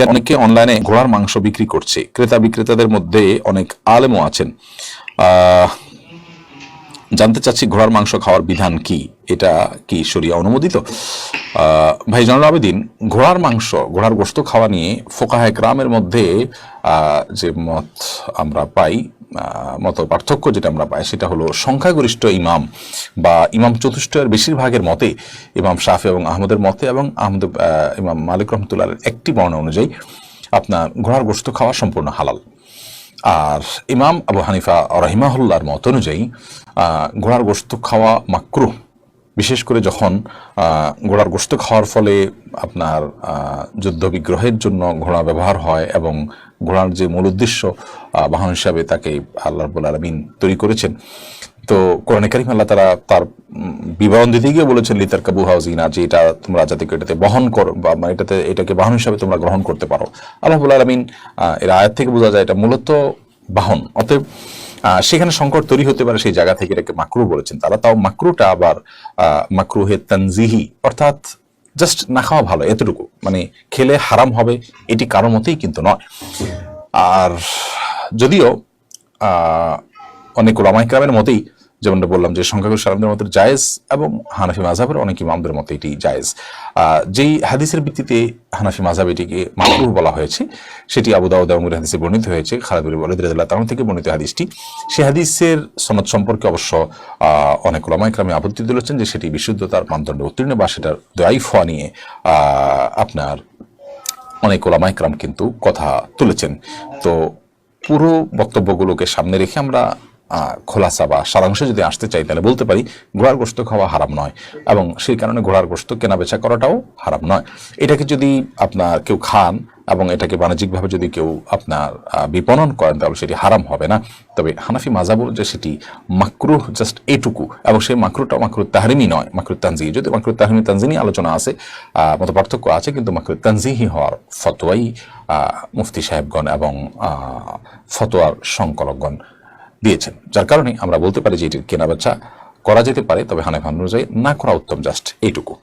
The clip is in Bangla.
অনেকে অনলাইনে ঘোড়ার মাংস বিক্রি করছে, ক্রেতা বিক্রেতাদের মধ্যে অনেক আলেমও আছেন। জানতে চাচ্ছি ঘোড়ার মাংস খাওয়ার বিধান কি, এটা কি শরিয়া অনুমোদিত? ভাই জয়নুল আবেদিন, ঘোড়ার মাংস, ঘোড়ার গোশত খাওয়া নিয়ে ফোকাহে কেরামের মধ্যে যে মত আমরা পাই, মত পার্থক্য যেটা আমরা পাই সেটা হলো সংখ্যাগরিষ্ঠ ইমাম বা ইমাম চতুষ্টয়ের বেশিরভাগের মতে, ইমাম শাফি এবং আহমদের মতে এবং ইমাম মালিক রহমতুল্লাহ একটি বর্ণনা অনুযায়ী আপনার ঘোড়ার গোশত খাওয়া সম্পূর্ণ হালাল। আর ইমাম আবু হানিফা রহিমাহুল্লাহর মত অনুযায়ী ঘোড়ার গোশত খাওয়া মাকরুহ, বিশেষ করে যখন ঘোড়ার গোশত খাওয়ার ফলে আপনার যুদ্ধ বিগ্রহের জন্য ঘোড়া ব্যবহার হয় এবং ঘোড়ার যে মূল উদ্দেশ্য বাহন হিসাবে তাকে আল্লাহ রাব্বুল আলামিন তৈরি করেছেন। তো কোরআনে কারীম আল্লাহ তাআলা তার বিবরণ দিতে গিয়ে বলেছেন লিতারকাবু হাউজিনা, যে এটা তোমরা যাতে এটাতে বহন করো বা এটাকে বাহন হিসাবে তোমরা গ্রহণ করতে পারো। আল্লাহ রাব্বুল আলামিন এর আয়াত থেকে বোঝা যায় এটা মূলত বাহন, অতএব সেখানে সংকট তৈরি হতে পারে, সেই জায়গা থেকে এটাকে মাকরু বলেছেন তারা। তাও মাকরুটা আবার মাকরুহে তানজিহি, অর্থাৎ জাস্ট না খাওয়া ভালো এতটুকু, মানে খেলে হারাম হবে এটি কারো মতেই কিন্তু নয়। আর যদিও অনেক ওলামায়ে কেরামের মতেই, যেমনটা বললাম যে সংখ্যাগরিষ্ঠ আলেমদের মতে জায়েজ এবং হানাফি মাযহাবের অনেক ইমামদের মতে এটি জায়েজ। যেই হাদিসের ভিত্তিতে হানাফি মাযহাব এটিকে মাকরুহ বলা হয়েছে সেটি আবু দাউদ এবং হাদিসে বর্ণিত হয়েছে, খালিদ বিন ওয়ালিদ রাদিয়াল্লাহু তাআলা থেকে বর্ণিত হাদিসটি। সেই হাদিসের সনদ সম্পর্কে অবশ্য অনেক ওলামায়ে কেরাম আপত্তি তুলেছেন যে সেটি বিশুদ্ধতার মানদণ্ডে উত্তীর্ণ বা সেটার দায়ীফ হওয়া নিয়ে আপনার অনেক ওলামায়ে কেরাম কিন্তু কথা তুলেছেন। তো পুরো বক্তব্যগুলোকে সামনে রেখে আমরা খোলাসা বা সারাংশে যদি আসতে চাই তাহলে বলতে পারি ঘোড়ার গোশত খাওয়া হারাম নয়, এবং সেই কারণে ঘোড়ার গোশত কেনা বেচা করাটাও হারাম নয়। এটাকে যদি আপনার কেউ খান এবং এটাকে বাণিজ্যিকভাবে যদি কেউ আপনার বিপণন করেন তাহলে সেটি হারাম হবে না। তবে হানাফি মাযহাব যে সেটি মাকরুহ জাস্ট এইটুকু, এবং সেই মাকরুহটা মাকরুহ তাহরিমি নয়, মাকরুহ তানজিহি। যদি মাকরুহ তাহরিমি তানজিহি আলোচনা আছে, মত পার্থক্য আছে, কিন্তু মাকরুহ তানজিহি হওয়ার ফতোয়াই মুফতি সাহেবগণ এবং ফতোয়ার সংকলকগণ দিয়েছেন, যার কারণে আমরা বলতে পারি যে এটির কেনাবেচা করা যেতে পারে, তবে হানাফি অনুযায়ী না করা উত্তম, জাস্ট এইটুকু।